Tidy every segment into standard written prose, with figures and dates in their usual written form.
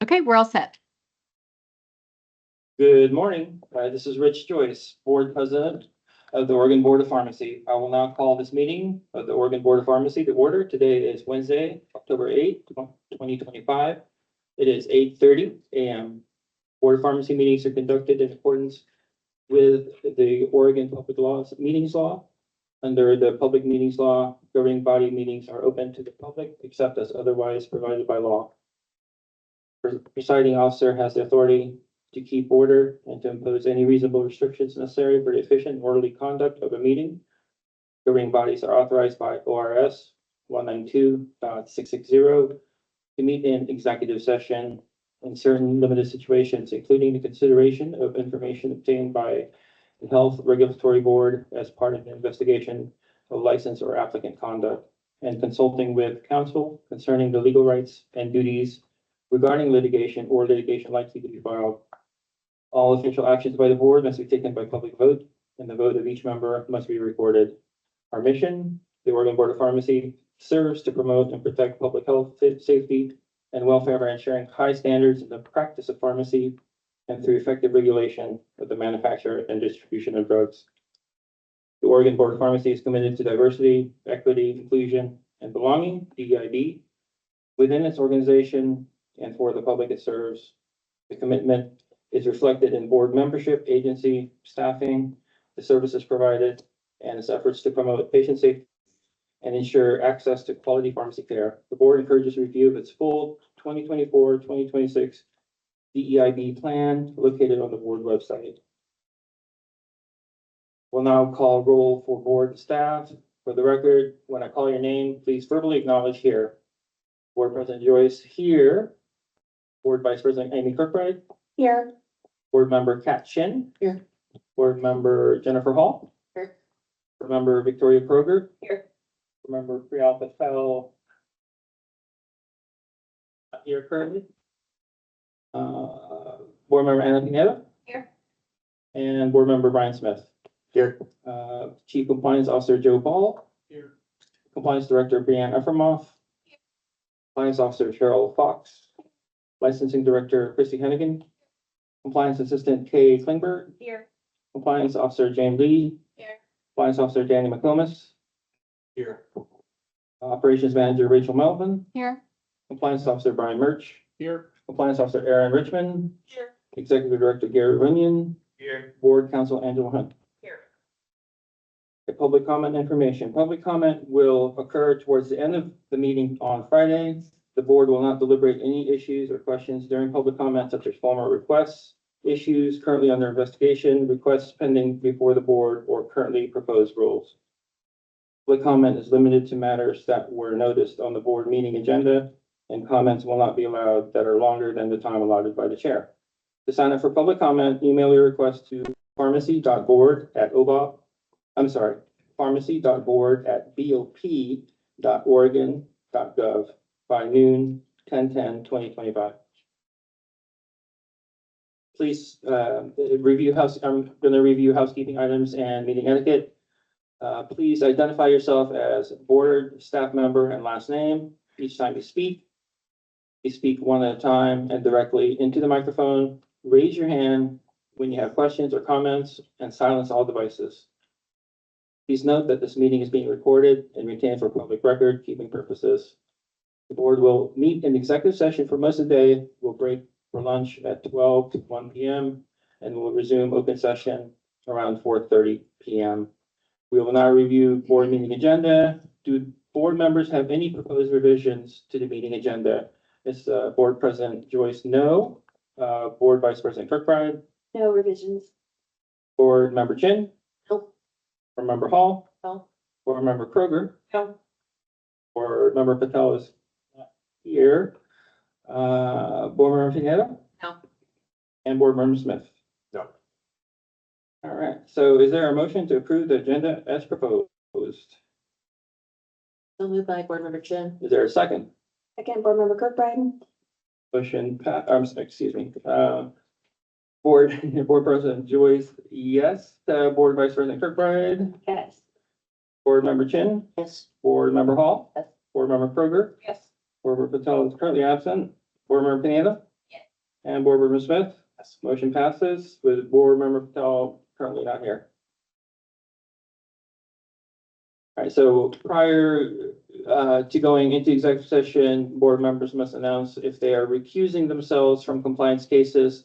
Okay, we're all set. Good morning. This is Rich Joyce, Board President of the Oregon Board of Pharmacy. I will now call this meeting of the Oregon Board of Pharmacy to order. Today is Wednesday, October 8th, 2025. It is 8:30 a.m. Board of Pharmacy meetings are conducted in accordance with the Oregon Public Laws Meetings Law. Under the Public Meetings Law, governing body meetings are open to the public except as otherwise provided by law. The presiding officer has the authority to keep order and to impose any reasonable restrictions necessary for the efficient and orderly conduct of a meeting. Governing bodies are authorized by ORS 192.660 to meet in executive session in certain limited situations, including the consideration of information obtained by the Health Regulatory Board as part of an investigation of license or applicant conduct, and consulting with counsel concerning the legal rights and duties regarding litigation or litigation likely to be filed. All official actions by the board must be taken by public vote, and the vote of each member must be recorded. Our mission, the Oregon Board of Pharmacy, serves to promote and protect public health, safety, and welfare by ensuring high standards in the practice of pharmacy and through effective regulation of the manufacture and distribution of drugs. The Oregon Board of Pharmacy is committed to diversity, equity, inclusion, and belonging, DEIB, within its organization and for the public it serves. The commitment is reflected in board membership, agency, staffing, the services provided, and its efforts to promote patient safety and ensure access to quality pharmacy care. The board encourages review of its full 2024-2026 DEIB plan located on the board website. We'll now call roll for board staff. For the record, when I call your name, please verbally acknowledge here. Board President Joyce here. Board Vice President Amy Kirkbride. Here. Board Member Kat Shin. Here. Board Member Jennifer Hall. Here. Board Member Victoria Kroger. Here. Board Member Priyal Patel. Not here currently. Board Member Anna Pineda. Here. And Board Member Brian Smith. Here. Chief Compliance Officer Joe Ball. Here. Compliance Director Brianne Efremoff. Here. Compliance Officer Cheryl Fox. Licensing Director Christy Hennigan. Compliance Assistant Kay Klingberg. Here. Compliance Officer Jane Lee. Here. Compliance Officer Danny McComas. Here. Operations Manager Rachel Melvin. Here. Compliance Officer Brian Murch. Here. Compliance Officer Aaron Richmond. Here. Executive Director Gary Runyon. Here. Board Counsel Angela Hunt. Here. Okay, public comment information. Public comment will occur towards the end of the meeting on Friday. The board will not deliberate any issues or questions during public comment, such as formal requests, issues currently under investigation, requests pending before the board, or currently proposed rules. Public comment is limited to matters that were noticed on the board meeting agenda, and comments will not be allowed that are longer than the time allotted by the chair. To sign up for public comment, email your request to pharmacy.board@bop.oregon.gov by noon, 10/10/2025. Please I'm going to review housekeeping items and meeting etiquette. Please identify yourself as board, staff member, and last name each time you speak. You speak one at a time and directly into the microphone. Raise your hand when you have questions or comments, and silence all devices. Please note that this meeting is being recorded and retained for public record keeping purposes. The board will meet in executive session for most of the day. We'll break for lunch at 12 to 1 p.m. and we'll resume open session around 4:30 p.m. We will now review board meeting agenda. Do board members have any proposed revisions to the meeting agenda? Is Board President Joyce no? Board Vice President Kirkbride? No revisions. Board Member Chin? Nope. Board Member Hall? No. Board Member Kroger? No. Board Member Patel is not here. Board Member Pineda? No. And Board Member Smith? No. All right, so is there a motion to approve the agenda as proposed? So moved by Board Member Chin. Is there a second? Second, Board Member Kirkbride. Motion, excuse me, Board President Joyce, yes. Board Vice President Kirkbride, Yes. Board Member Chin, Yes. Board Member Hall, Yes. Board Member Kroger, Yes. Board Member Patel is currently absent, Board Member Pineda, Yes. And Board Member Smith? Yes. Motion passes with Board Member Patel currently not here. All right, so prior to going into executive session, board members must announce if they are recusing themselves from compliance cases.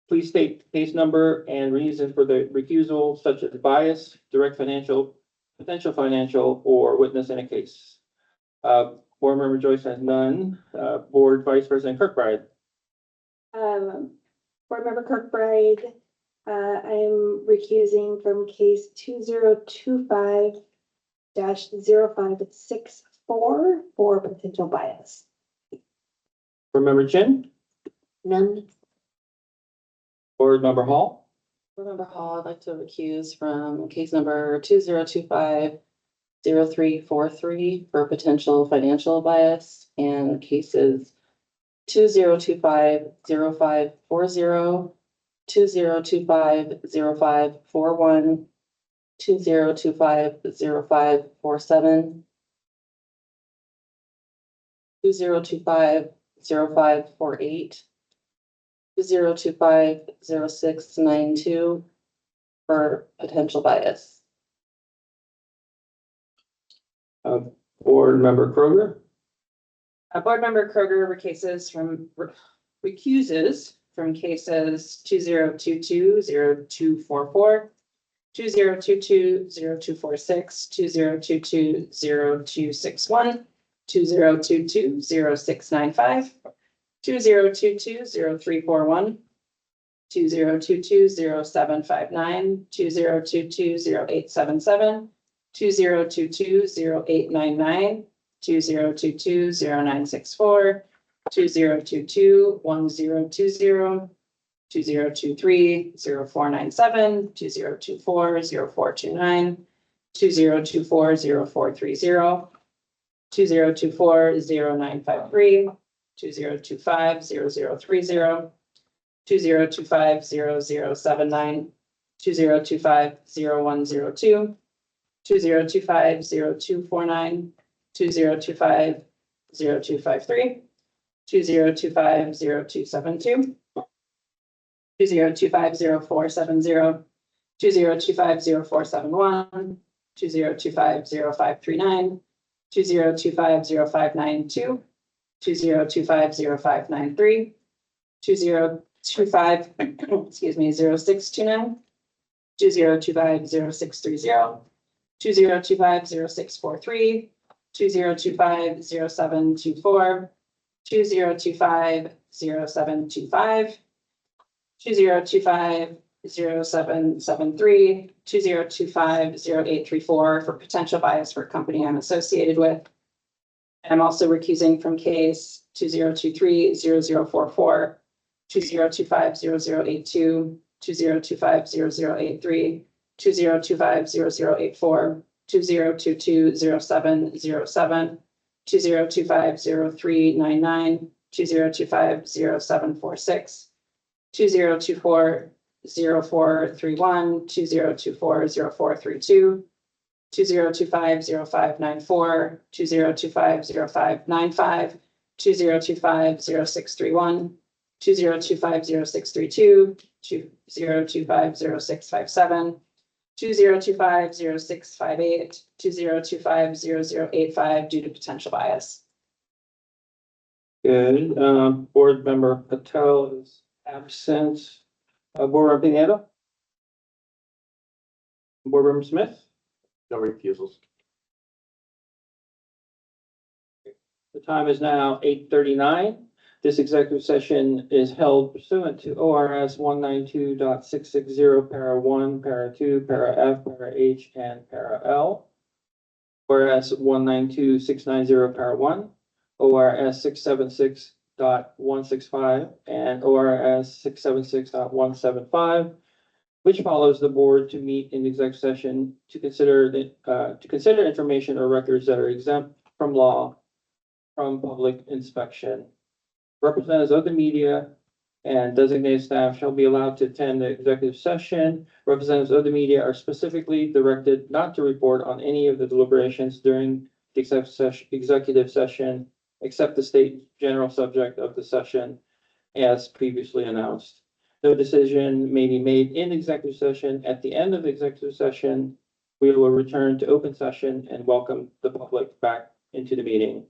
Please state case number and reason for the recusal, such as bias, direct financial, potential financial, or witness in a case. Board Member Joyce has none. Board Vice President Kirkbride. Board Member Kirkbride, I am recusing from case 2025-0564 for potential bias. Board Member Chin. None. Board Member Hall. Board Member Hall, I'd like to recuse from case number 2025-0343 for potential financial bias, and cases 2025-0540, 2025-0541, 2025-0547, 2025-0548, 2025-0692 for potential bias. Board Member Kroger. Board Member Kroger recuses from cases 2022-0244, 2022-0246, 2022-0261, 2022-0695, 2022-0341, 2022-0759, 2022-0877, 2022-0899, 2022-0964, 2022-1020, 2023-0497, 2024-0429, 2024-0430, 2024-0953, 2025-0030, 2025-0079, 2025-0102, 2025-0249, 2025-0253, 2025-0272, 2025-0470, 2025-0471, 2025-0539, 2025-0592, 2025-0593, 2025, excuse me, 0629, 2025-0630, 2025-0643, 2025-0724, 2025-0725, 2025-0773, 2025-0834 for potential bias for a company I'm associated with. I'm also recusing from case 2023-0044, 2025-0082, 2025-0083, 2025-0084, 2022-0707, 2025-0399, 2025-0746, 2024-0431, 2024-0432, 2025-0594, 2025-0595, 2025-0631, 2025-0632, 2025-0657, 2025-0658, 2025-0085 due to potential bias. Good. Board Member Patel is absent. Board Member Pineda. Board Member Smith. No recusals. The time is now 8:39. This executive session is held pursuant to ORS 192.660, para 1, para 2, para F, para H, and para L. ORS 192.690, para 1, ORS 676.165, and ORS 676.175, which follows the board to meet in executive session to consider information or records that are exempt from law from public inspection. Representatives of the media and designated staff shall be allowed to attend the executive session. Representatives of the media are specifically directed not to report on any of the deliberations during the executive session, except the state general subject of the session. as previously announced. No decision may be made in executive session. At the end of the executive session, we will return to open session and welcome the public back into the meeting.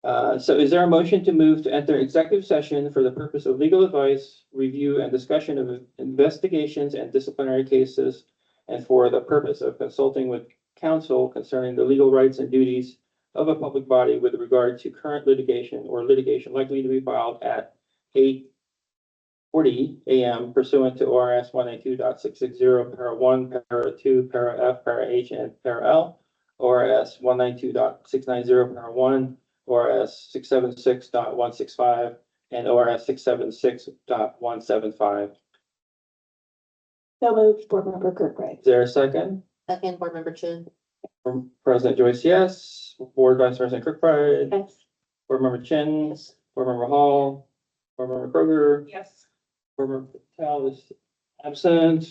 So is there a motion to move to enter executive session for the purpose of legal advice, review and discussion of investigations and disciplinary cases, and for the purpose of consulting with counsel concerning the legal rights and duties of a public body with regard to current litigation or litigation likely to be filed at 8:40 a.m. pursuant to ORS 192.660, para 1, para 2, para F, para H, and para L, ORS 192.690, para 1, ORS 676.165, and ORS 676.175. So moved, Board Member Kirkbride. Is there a second? Second, Board Member Chin. From President Joyce, yes. Board Vice President Kirkbride. Yes. Board Member Chin. Board Member Hall. Board Member Kroger. Yes. Board Member Patel is absent.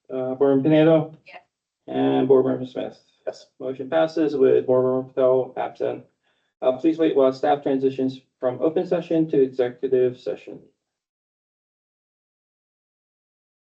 Board Member Pinedo. Yes. And Board Member Smith. Yes. Motion passes with Board Member Patel absent. Please wait while staff transitions from open session to executive session.